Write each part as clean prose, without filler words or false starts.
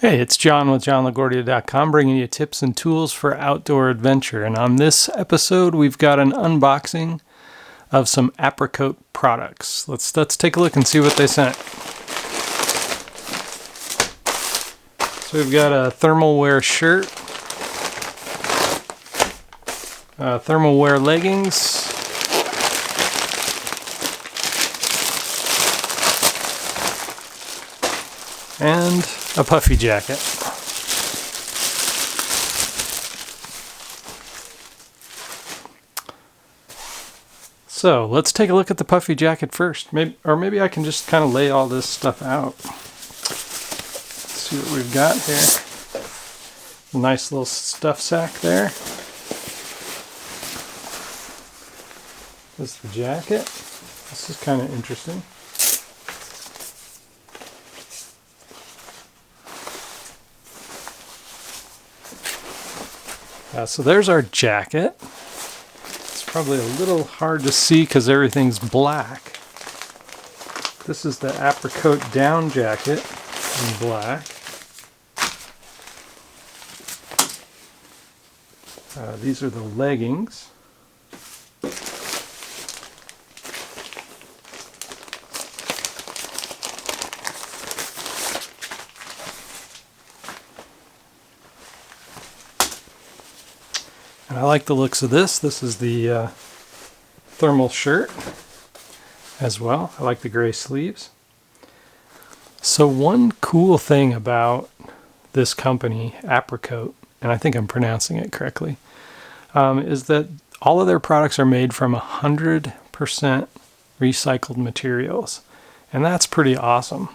Hey, it's John with JohnLaGuardia.com bringing you tips and tools for outdoor adventure. And on this episode, we've got an unboxing of some Apricoat products. Let's take a look and see what they sent. So we've got a thermal wear shirt, thermal wear leggings, and a puffy jacket. So let's take a look at the puffy jacket first. Maybe I can just kind of lay all this stuff out. Let's see what we've got here. A nice little stuff sack there. This is the jacket. This is kind of interesting. So there's our jacket. It's probably a little hard to see because everything's black. This is the Apricoat down jacket in black. These are the leggings. And I like the looks of this. This is the thermal shirt as well. I like the gray sleeves. So one cool thing about this company, Apricoat, and I think I'm pronouncing it correctly, is that all of their products are made from 100% recycled materials. And that's pretty awesome.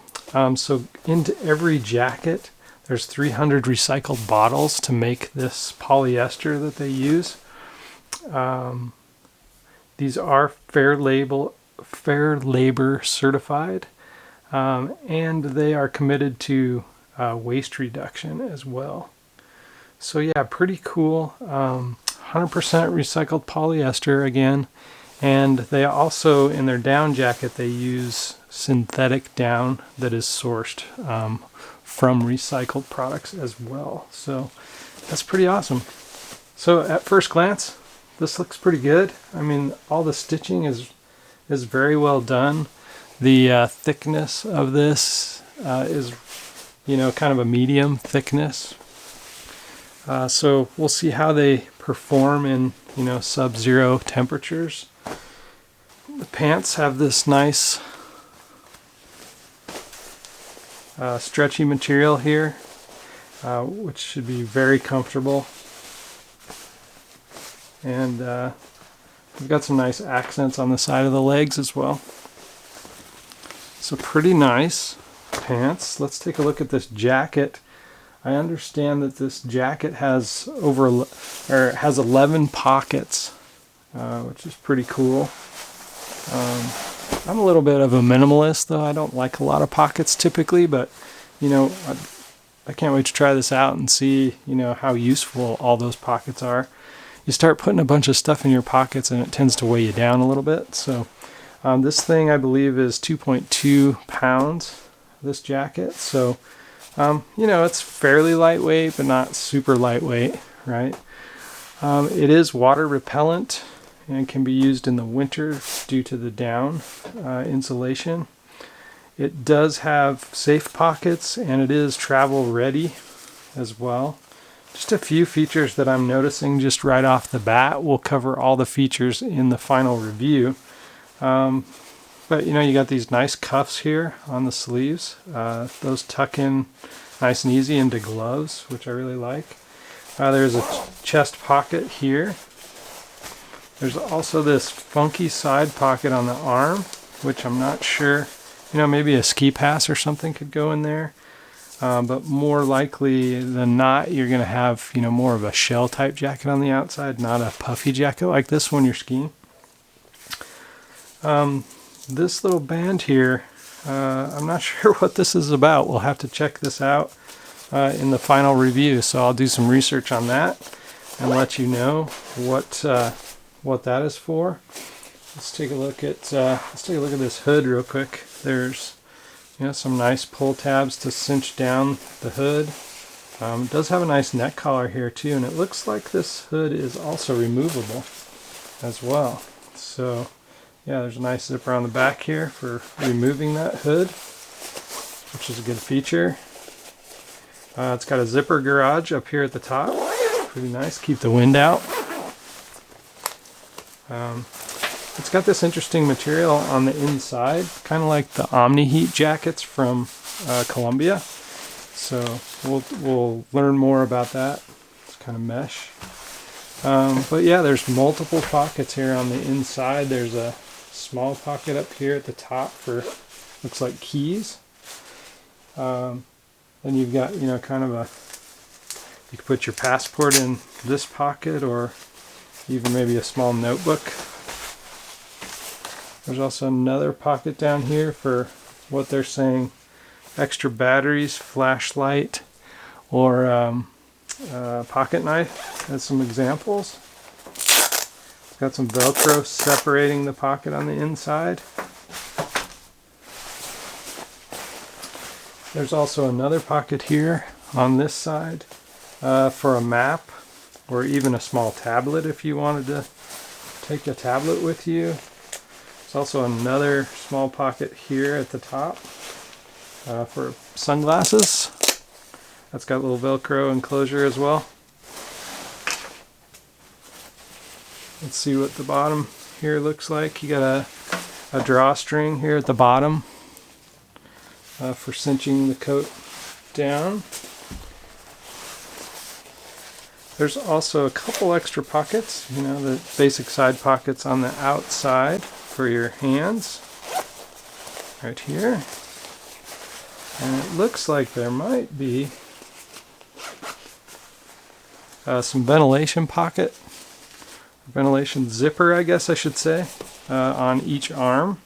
So into every jacket, there's 300 recycled bottles to make this polyester that they use. These are fair labor certified, and they are committed to waste reduction as well. So yeah, pretty cool. 100% recycled polyester again, and they also, in their down jacket, they use synthetic down that is sourced from recycled products as well. So that's pretty awesome. So at first glance, this looks pretty good. I mean, all the stitching is very well done. The thickness of this is, kind of a medium thickness. So we'll see how they perform in, sub-zero temperatures. The pants have this nice stretchy material here, which should be very comfortable. And we've got some nice accents on the side of the legs as well. So pretty nice pants. Let's take a look at this jacket. I understand that this jacket has 11 pockets, which is pretty cool. I'm a little bit of a minimalist, though. I don't like a lot of pockets typically, but I can't wait to try this out and see how useful all those pockets are. You start putting a bunch of stuff in your pockets and it tends to weigh you down a little bit. So this thing, I believe, is 2.2 pounds, this jacket. So it's fairly lightweight, but not super lightweight, right? It is water repellent and can be used in the winter due to the down insulation. It does have safe pockets, and it is travel ready as well. Just a few features that I'm noticing just right off the bat. We'll cover all the features in the final review. But you got these nice cuffs here on the sleeves. Those tuck in nice and easy into gloves, which I really like. There's a chest pocket here. There's also this funky side pocket on the arm, which I'm not sure, maybe a ski pass or something could go in there. But more likely than not, you're going to have, more of a shell type jacket on the outside, not a puffy jacket like this when you're skiing. This little band here, I'm not sure what this is about. We'll have to check this out in the final review. So I'll do some research on that and let you know what that is for. Let's take a look at this hood real quick. There's You know, some nice pull tabs to cinch down the hood. It does have a nice neck collar here too, and it looks like this hood is also removable as well. So yeah, there's a nice zipper on the back here for removing that hood, which is a good feature. It's got a zipper garage up here at the top. Pretty nice, keep the wind out. It's got this interesting material on the inside, kind of like the Omni Heat jackets from Columbia. So we'll learn more about that. It's kind of mesh. But yeah, there's multiple pockets here on the inside. There's a small pocket up here at the top for, looks like keys. Then you've got, you know, kind of a, you can put your passport in this pocket, or even maybe a small notebook. There's also another pocket down here for what they're saying, extra batteries, flashlight, or pocket knife. That's some examples. It's got some Velcro separating the pocket on the inside. There's also another pocket here on this side for a map, or even a small tablet if you wanted to take a tablet with you. There's also another small pocket here at the top for sunglasses. That's got a little Velcro enclosure as well. Let's see what the bottom here looks like. You got a drawstring here at the bottom for cinching the coat down. There's also a couple extra pockets, you know, the basic side pockets on the outside for your hands, right here. And it looks like there might be some ventilation pocket, ventilation zipper, I guess I should say, on each arm.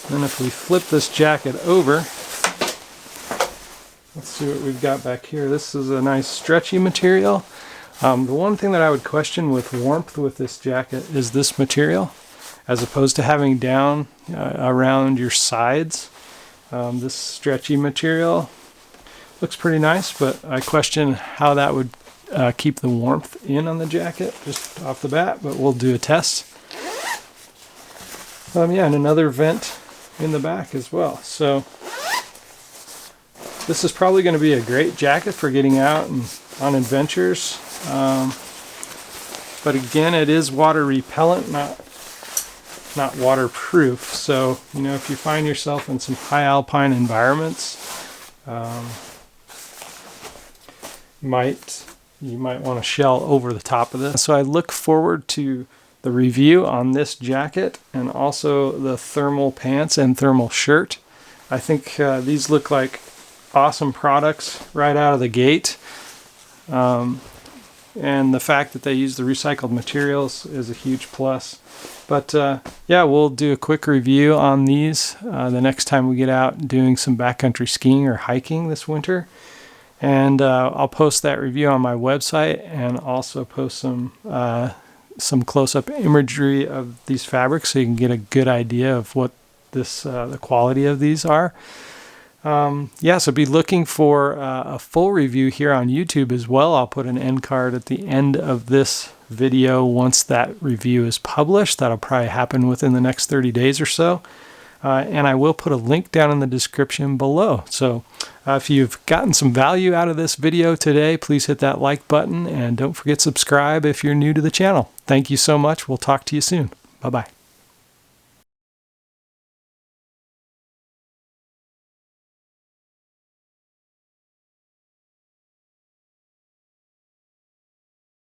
Then if we flip this jacket over, let's see what we've got back here. This is a nice stretchy material. The one thing that I would question with warmth with this jacket is this material, as opposed to having down around your sides. This stretchy material looks pretty nice, but I question how that would keep the warmth in on the jacket just off the bat, but we'll do a test. Yeah, and another vent in the back as well. So this is probably going to be a great jacket for getting out and on adventures. But again, it is water repellent, not waterproof. So, you know, if you find yourself in some high alpine environments, you might want to shell over the top of this. So I look forward to the review on this jacket, and also the thermal pants and thermal shirt. I think these look like awesome products right out of the gate. And the fact that they use the recycled materials is a huge plus. But yeah, we'll do a quick review on these the next time we get out doing some backcountry skiing or hiking this winter. And I'll post that review on my website, and also post some close-up imagery of these fabrics so you can get a good idea of what this the quality of these are. Yeah, so be looking for a full review here on YouTube as well. I'll put an end card at the end of this video once that review is published. That'll probably happen within the next 30 days or so. And I will put a link down in the description below. So if you've gotten some value out of this video today, please hit that like button, and don't forget to subscribe if you're new to the channel. Thank you so much. We'll talk to you soon. Bye-bye.